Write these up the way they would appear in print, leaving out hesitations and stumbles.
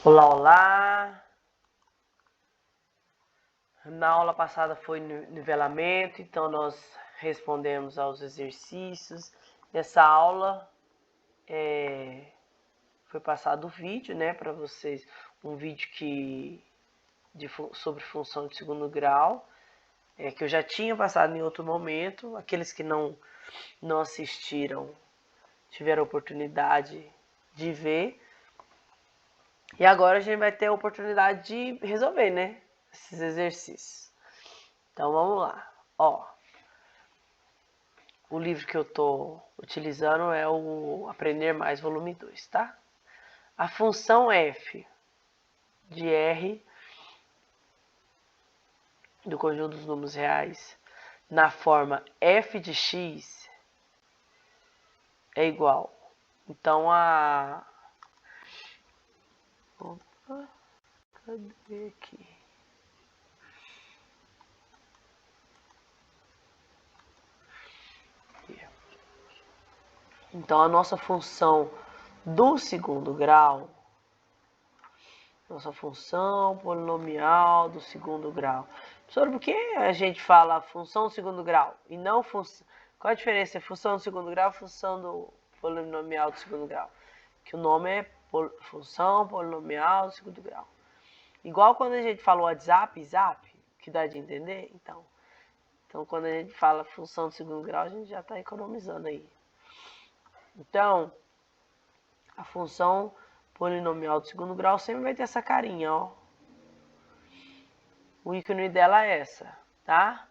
Olá, olá! Na aula passada foi nivelamento, então nós respondemos aos exercícios. Nessa aula foi passado o vídeo, né, para vocês, um vídeo sobre função de segundo grau, que eu já tinha passado em outro momento. Aqueles que não assistiram tiveram a oportunidade de ver. E agora a gente vai ter a oportunidade de resolver, né, esses exercícios. Então vamos lá. Ó, o livro que eu tô utilizando é o Aprender Mais volume 2, tá? A função f de R do conjunto dos números reais na forma f de x é igual. Então Opa, cadê aqui? Então a nossa função do segundo grau, nossa função polinomial do segundo grau. Professor, por que a gente fala função do segundo grau e não função? Qual a diferença entre função do segundo grau e função do polinomial do segundo grau? Que o nome é função polinomial do segundo grau. Igual quando a gente fala WhatsApp, zap, que dá de entender, então quando a gente fala função do segundo grau, a gente já está economizando aí. Então, a função polinomial do segundo grau sempre vai ter essa carinha, ó. O ícone dela é essa, tá?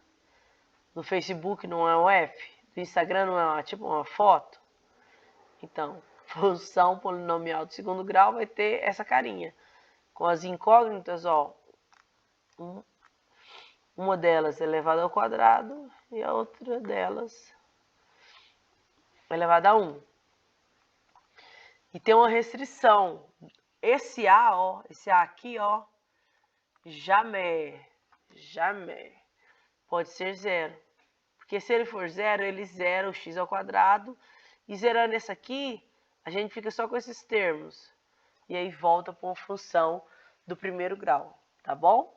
No Facebook não é um F, no Instagram não é tipo uma foto. Então, função polinomial do segundo grau vai ter essa carinha. Com as incógnitas, ó. Uma delas elevada ao quadrado e a outra delas elevada a 1. E tem uma restrição. Esse A, ó, esse A aqui, ó, jamais pode ser zero. Porque se ele for zero, ele zera o x ao quadrado. E zerando esse aqui, a gente fica só com esses termos. E aí volta para uma função do primeiro grau, tá bom?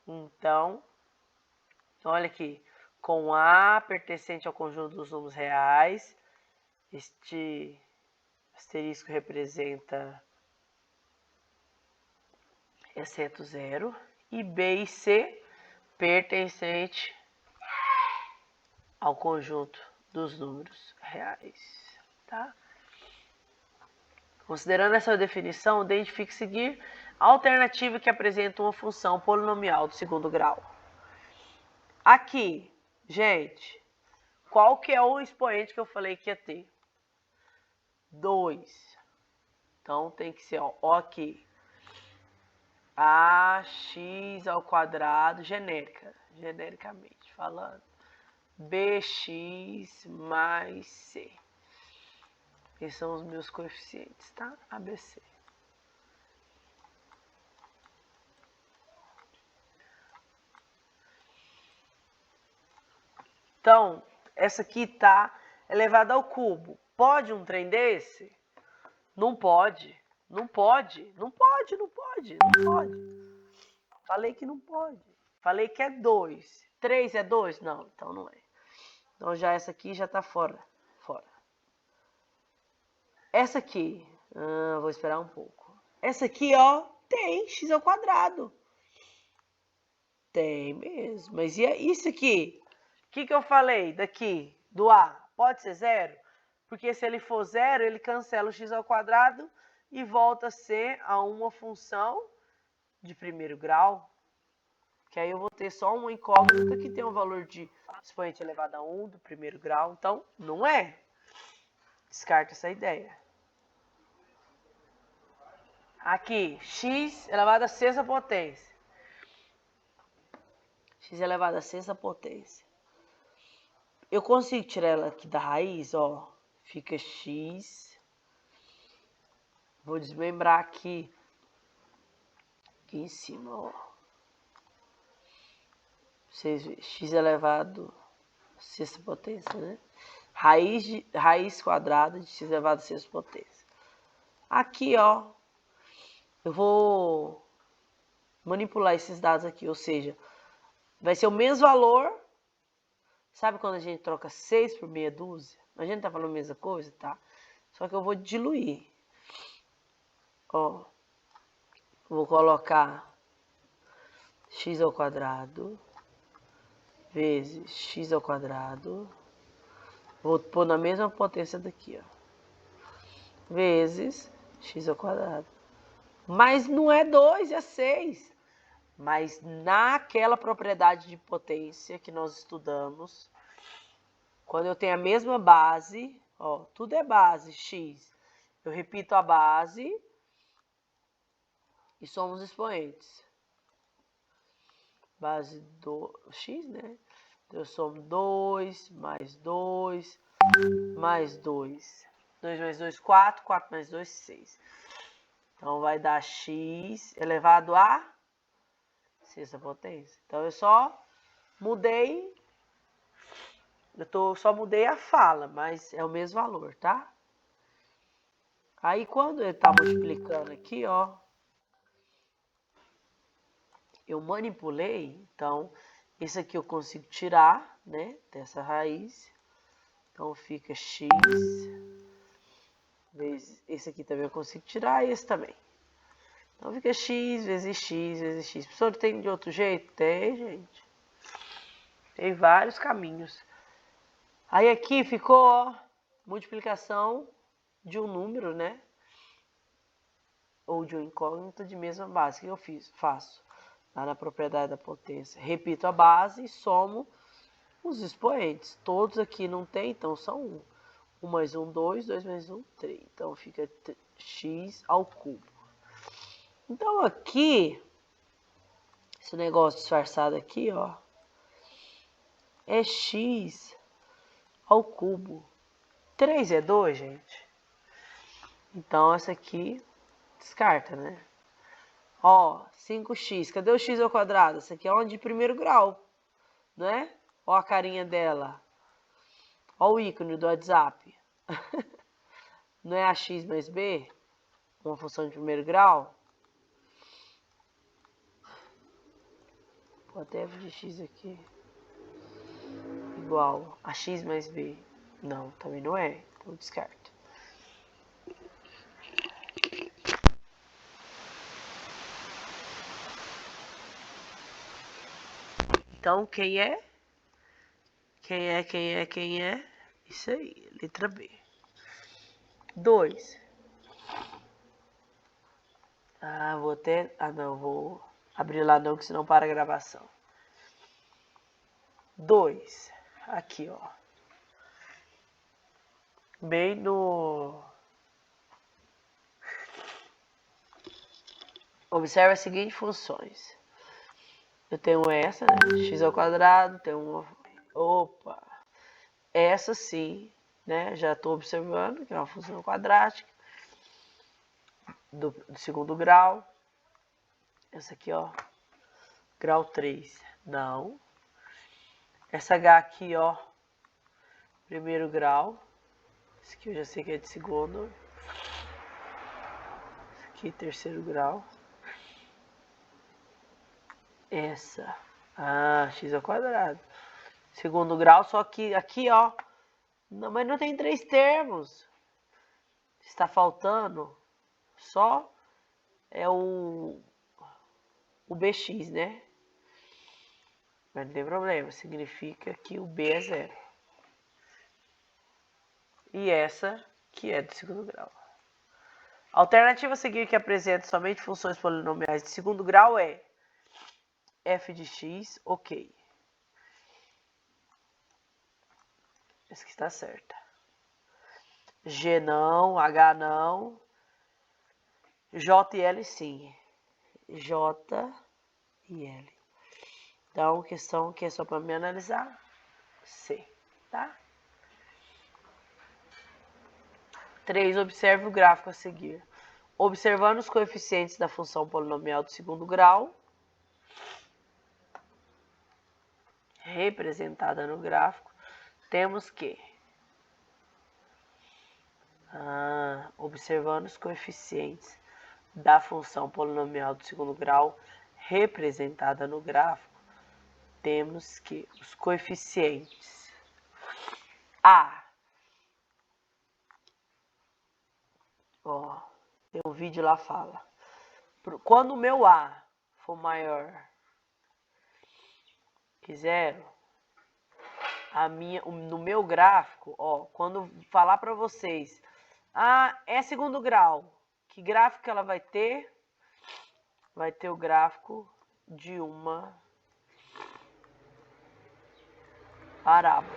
Então, olha aqui. Com A pertencente ao conjunto dos números reais, este asterisco representa exceto zero. E B e C pertencente ao conjunto dos números reais, tá? Considerando essa definição, identifique seguir a alternativa que apresenta uma função polinomial do segundo grau. Aqui, gente, qual que é o expoente que eu falei que ia ter? 2. Então tem que ser, ó aqui. Ax ao quadrado genericamente falando. Bx mais c. Esses são os meus coeficientes, tá? ABC. Então, essa aqui tá elevada ao cubo. Pode um trem desse? Não pode. Não pode. Não pode, não pode, não pode. Falei que não pode. Falei que é 2. 3 é 2? Não, então não é. Então já essa aqui já tá fora. Essa aqui, vou esperar um pouco. Essa aqui, ó, tem x ao quadrado. Tem mesmo. Mas e isso aqui? O que eu falei daqui, do A? Pode ser zero? Porque se ele for zero, ele cancela o x ao quadrado e volta a ser a uma função de primeiro grau. Que aí eu vou ter só uma incógnita que tem um valor de expoente elevado a 1 do primeiro grau. Então, não é. Descarta essa ideia. Aqui, x elevado a sexta potência. X elevado a sexta potência. Eu consigo tirar ela aqui da raiz, ó. Fica x. Vou desmembrar aqui em cima, ó. Vocês veem, x elevado a sexta potência, né? Raiz quadrada de x elevado a sexta potência. Aqui, ó, eu vou manipular esses dados aqui, ou seja, vai ser o mesmo valor. Sabe quando a gente troca 6 por meia dúzia? A gente tá falando a mesma coisa, tá? Só que eu vou diluir. Ó, vou colocar x ao quadrado vezes x ao quadrado. Vou pôr na mesma potência daqui, ó. Vezes x ao quadrado. Mas não é 2, é 6. Mas naquela propriedade de potência que nós estudamos, quando eu tenho a mesma base, ó, tudo é base, x. Eu repito a base e somos expoentes. Base do x, né? Eu somo 2, mais 2, mais 2. 2 mais 2, 4. 4 mais 2, 6. Então, vai dar x elevado a sexta potência. Então, eu só mudei, só mudei a fala, mas é o mesmo valor, tá? Aí, quando ele tá multiplicando aqui, ó, eu manipulei, então, esse aqui eu consigo tirar, né, dessa raiz. Então, fica x vezes, esse aqui também eu consigo tirar, e esse também. Então, fica x vezes x vezes x. Professor, tem de outro jeito? Tem, gente. Tem vários caminhos. Aí aqui ficou, ó, multiplicação de um número, né? Ou de uma incógnita de mesma base. O que eu faço? Lá na propriedade da potência. Repito a base e somo os expoentes. Todos aqui não tem, então são 1. 1 mais 1, 2. 2 mais 1, 3. Então fica x ao cubo. Então aqui, esse negócio disfarçado aqui, ó, é x ao cubo. 3 é 2, gente. Então essa aqui descarta, né? Ó, 5x. Cadê o x ao quadrado? Essa aqui é uma de primeiro grau, né? Ó a carinha dela. Ó o ícone do WhatsApp. Não é ax mais b? Uma função de primeiro grau? Vou até f de x aqui. Igual a x mais b. Não, também não é. Então descarta. Então, quem é? Quem é? Isso aí, letra B. 2. Vou até... não, vou abrir lá não, que senão para a gravação. 2. Aqui, ó. Bem no... Observe as seguintes funções. Eu tenho essa, né? X ao quadrado, tenho uma... Opa! Essa sim, né? Já estou observando que é uma função quadrática do segundo grau. Essa aqui, ó. Grau 3. Não. Essa H aqui, ó. Primeiro grau. Esse aqui eu já sei que é de segundo. Esse aqui, terceiro grau. Essa. X ao quadrado. Segundo grau, só que aqui, ó. Não, mas não tem 3 termos. Está faltando só é o BX, né? Mas não tem problema, significa que o B é 0. E essa que é do segundo grau. A alternativa a seguir que apresenta somente funções polinomiais de segundo grau é f de x, ok. Essa que está certa. G não, H não. J e L sim. J e L. Então, questão que é só para me analisar. C, tá? 3. Observe o gráfico a seguir. Observando os coeficientes da função polinomial do segundo grau, representada no gráfico, temos que, observando os coeficientes da função polinomial do segundo grau representada no gráfico, temos que os coeficientes A, ó, tem um vídeo lá fala, quando o meu A for maior que zero, no meu gráfico, ó, quando falar para vocês, é segundo grau, que gráfico ela vai ter? Vai ter o gráfico de uma parábola.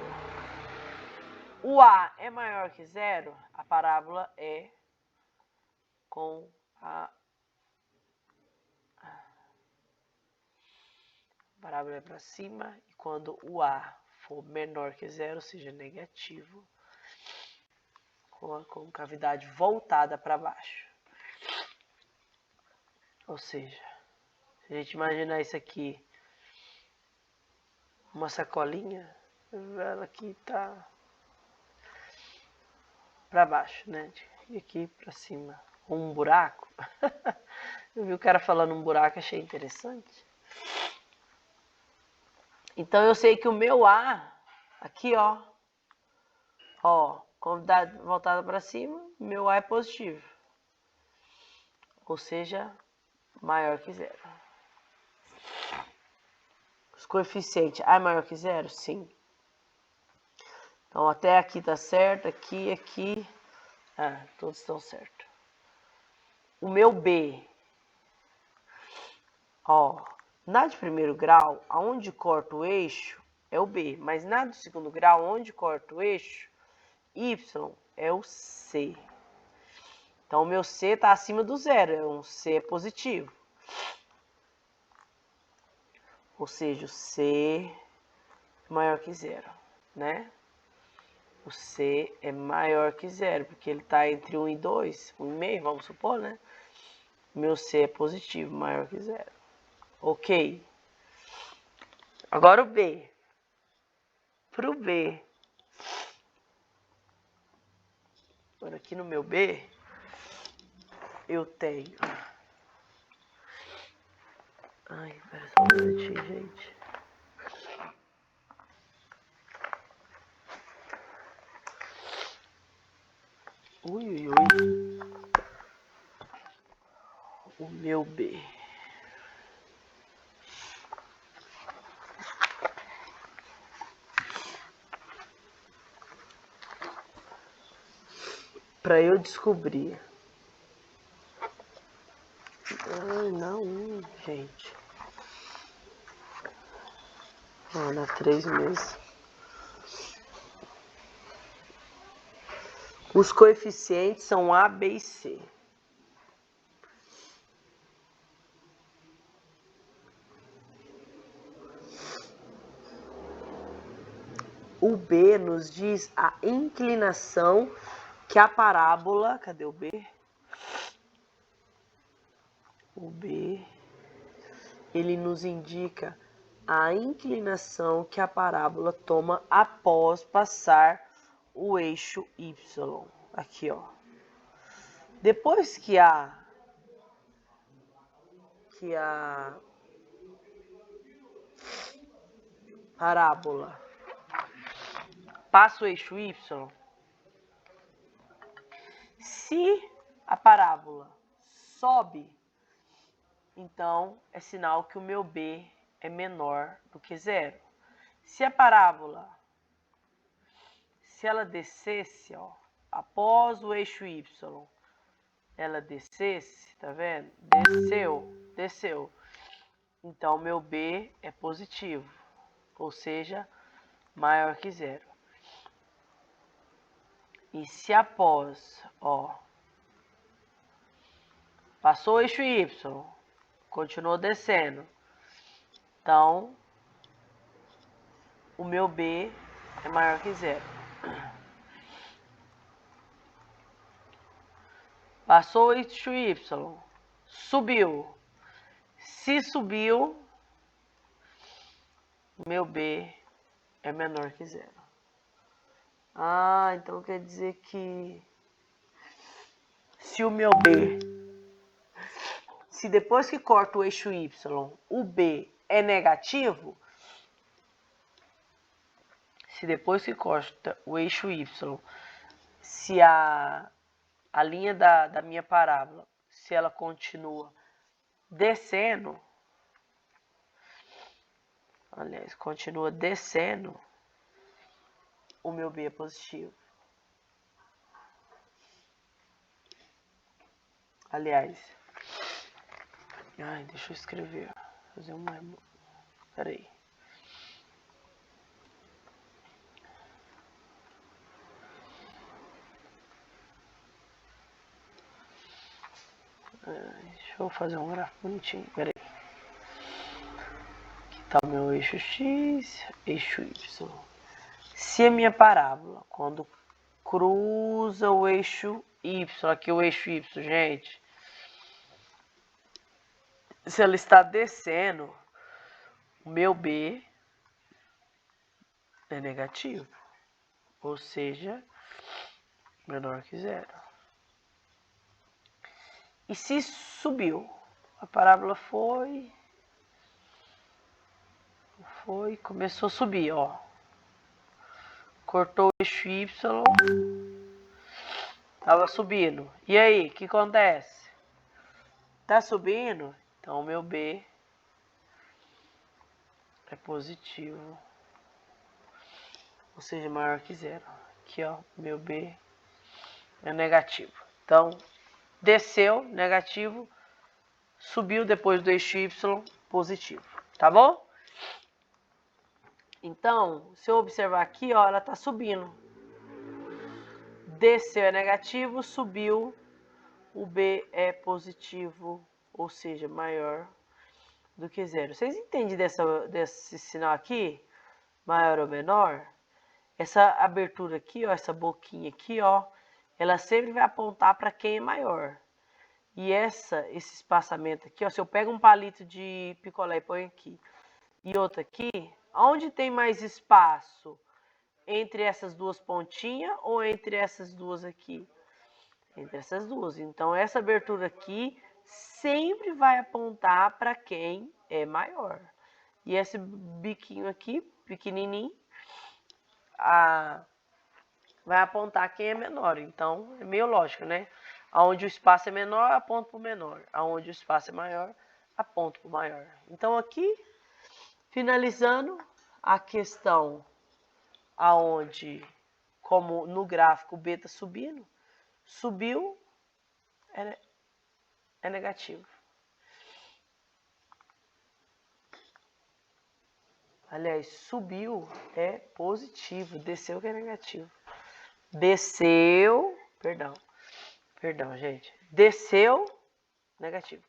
O A é maior que zero, a parábola é com a parábola é para cima, e quando o A for menor que zero, ou seja, negativo, com a concavidade voltada para baixo. Ou seja, se a gente imaginar isso aqui, uma sacolinha, ela aqui tá para baixo, né? E aqui para cima, um buraco. Eu vi o cara falando um buraco, achei interessante. Então eu sei que o meu A, aqui ó, convidade voltada para cima, meu A é positivo. Ou seja, maior que zero. Os coeficientes A é maior que zero? Sim. Então até aqui tá certo, aqui, todos estão certos. O meu B, ó, na de primeiro grau, aonde corta o eixo é o B, mas na do segundo grau, onde corta o eixo, Y é o C. Então o meu C está acima do zero, é um C positivo. Ou seja, o C é maior que zero, né? O C é maior que zero, porque ele está entre 1 e 2, 1,5, vamos supor, né? Meu C é positivo, maior que zero. Ok. Agora o B. Para o B. Agora aqui no meu B, eu tenho... Ai, pera só um minutinho, gente. Ui. O meu B. Para eu descobrir. Não, gente. Na 3 mesmo. Os coeficientes são A, B e C. O B nos diz a inclinação que a parábola... Cadê o B? O B, ele nos indica a inclinação que a parábola toma após passar o eixo Y. Aqui, ó. Depois que a parábola passa o eixo Y, se a parábola sobe, então é sinal que o meu B é menor do que zero. Se a parábola, se ela descesse, ó, após o eixo Y, ela descesse, tá vendo? Desceu. Então, meu B é positivo, ou seja, maior que zero. E se após, ó, passou o eixo Y, continuou descendo, então, o meu B é maior que zero. Passou o eixo Y, subiu. Se subiu, o meu B é menor que zero. Então quer dizer que se o meu B se depois que corta o eixo y, o b é negativo, se depois que corta o eixo y, se a linha da minha parábola, se ela continua descendo, aliás, continua descendo, o meu b é positivo. Aliás, deixa eu escrever, fazer uma, peraí. Deixa eu fazer um gráfico bonitinho, peraí. Aqui tá o meu eixo x, eixo y. Se a minha parábola, quando cruza o eixo y, aqui o eixo y, gente, se ela está descendo, o meu b é negativo, ou seja, menor que zero. E se subiu, a parábola começou a subir, ó. Cortou o eixo y, tava subindo. E aí, o que acontece? Tá subindo, então o meu b é positivo, ou seja, maior que zero. Aqui, ó, meu b é negativo. Então, desceu, negativo, subiu depois do eixo y, positivo, tá bom? Então, se eu observar aqui, ó, ela está subindo. Desceu é negativo, subiu, o b é positivo, ou seja, maior do que zero. Vocês entendem desse sinal aqui? Maior ou menor? Essa abertura aqui, ó, essa boquinha aqui, ó, ela sempre vai apontar para quem é maior. E esse espaçamento aqui, ó, se eu pego um palito de picolé e ponho aqui, e outro aqui, onde tem mais espaço? Entre essas duas pontinhas ou entre essas duas aqui? Entre essas duas. Então, essa abertura aqui sempre vai apontar para quem é maior. E esse biquinho aqui, pequenininho, vai apontar quem é menor. Então, é meio lógico, né? Aonde o espaço é menor, aponta para o menor. Aonde o espaço é maior, aponta para o maior. Então, aqui, finalizando a questão aonde, como no gráfico, o B está subindo, subiu é negativo. Aliás, subiu é positivo, desceu que é negativo. Desceu, perdão, gente. Desceu, negativo.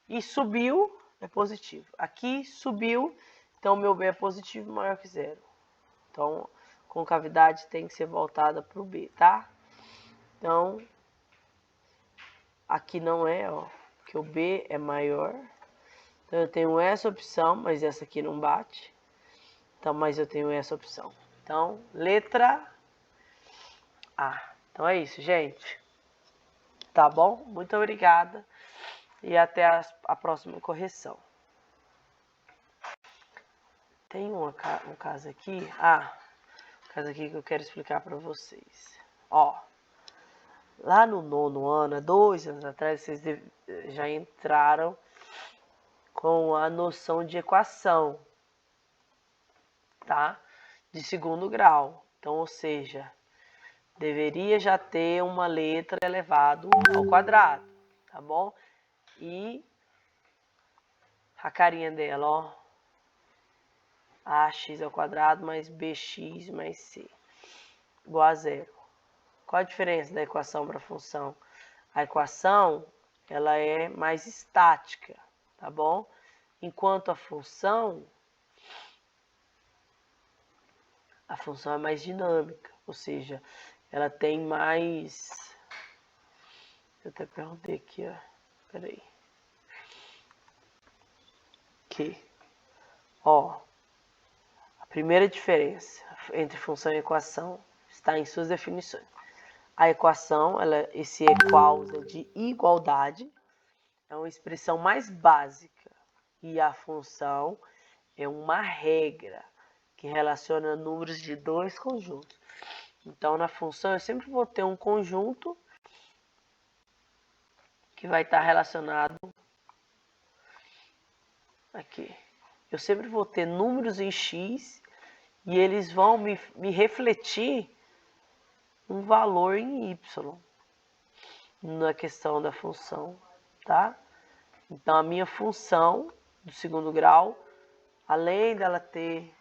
E subiu é positivo. Aqui subiu, então meu B é positivo maior que zero. Então, concavidade tem que ser voltada para o B, tá? Então, aqui não é, ó, porque o B é maior. Então, eu tenho essa opção, mas essa aqui não bate. Então, mas eu tenho essa opção. Então, letra A. Então, é isso, gente. Tá bom? Muito obrigada. E até a próxima correção. Tem um caso aqui. Caso aqui que eu quero explicar para vocês. Ó, lá no 9º ano, há 2 anos atrás, vocês já entraram com a noção de equação, tá? De 2º grau. Então, ou seja, deveria já ter uma letra elevado ao quadrado, tá bom? E a carinha dela, ó, ax ao quadrado mais bx mais c igual a zero. Qual a diferença da equação para a função? A equação, ela é mais estática, tá bom? Enquanto a função é mais dinâmica, ou seja, ela tem mais... Eu até perguntei aqui, ó, peraí. Aqui, ó, a primeira diferença entre função e equação está em suas definições. A equação, esse é causa de igualdade, é uma expressão mais básica e a função é uma regra que relaciona números de dois conjuntos. Então, na função, eu sempre vou ter um conjunto que vai estar relacionado aqui. Eu sempre vou ter números em x e eles vão me refletir um valor em y na questão da função, tá? Então, a minha função do segundo grau, além dela ter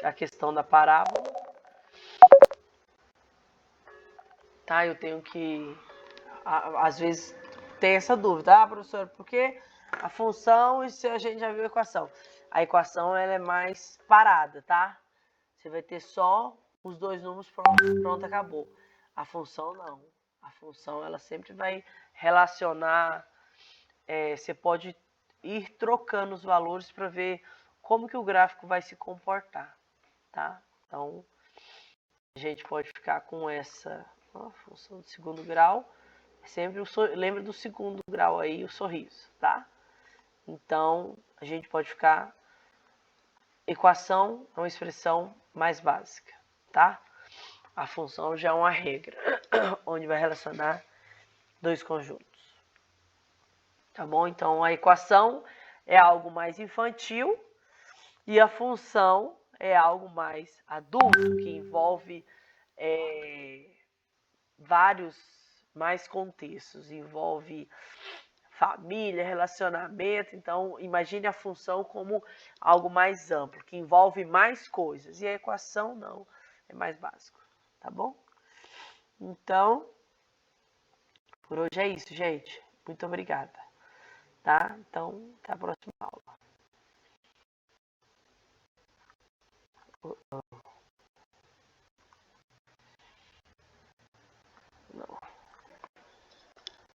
a questão da parábola, tá? Eu tenho que, às vezes, tem essa dúvida, professor, por que a função, isso a gente já viu a equação. A equação, ela é mais parada, tá? Você vai ter só os dois números, pronto, acabou. A função, não. A função, ela sempre vai relacionar, você pode ir trocando os valores para ver como que o gráfico vai se comportar, tá? Então, a gente pode ficar com essa função do segundo grau. Sempre lembra do segundo grau aí, o sorriso, tá? Então, a gente pode ficar... Equação é uma expressão mais básica, tá? A função já é uma regra, onde vai relacionar dois conjuntos. Tá bom? Então, a equação é algo mais infantil e a função é algo mais adulto, que envolve vários mais contextos. Envolve família, relacionamento. Então, imagine a função como algo mais amplo, que envolve mais coisas. E a equação não, é mais básico, tá bom? Então, por hoje é isso, gente. Muito obrigada, tá? Então, até a próxima aula. Não.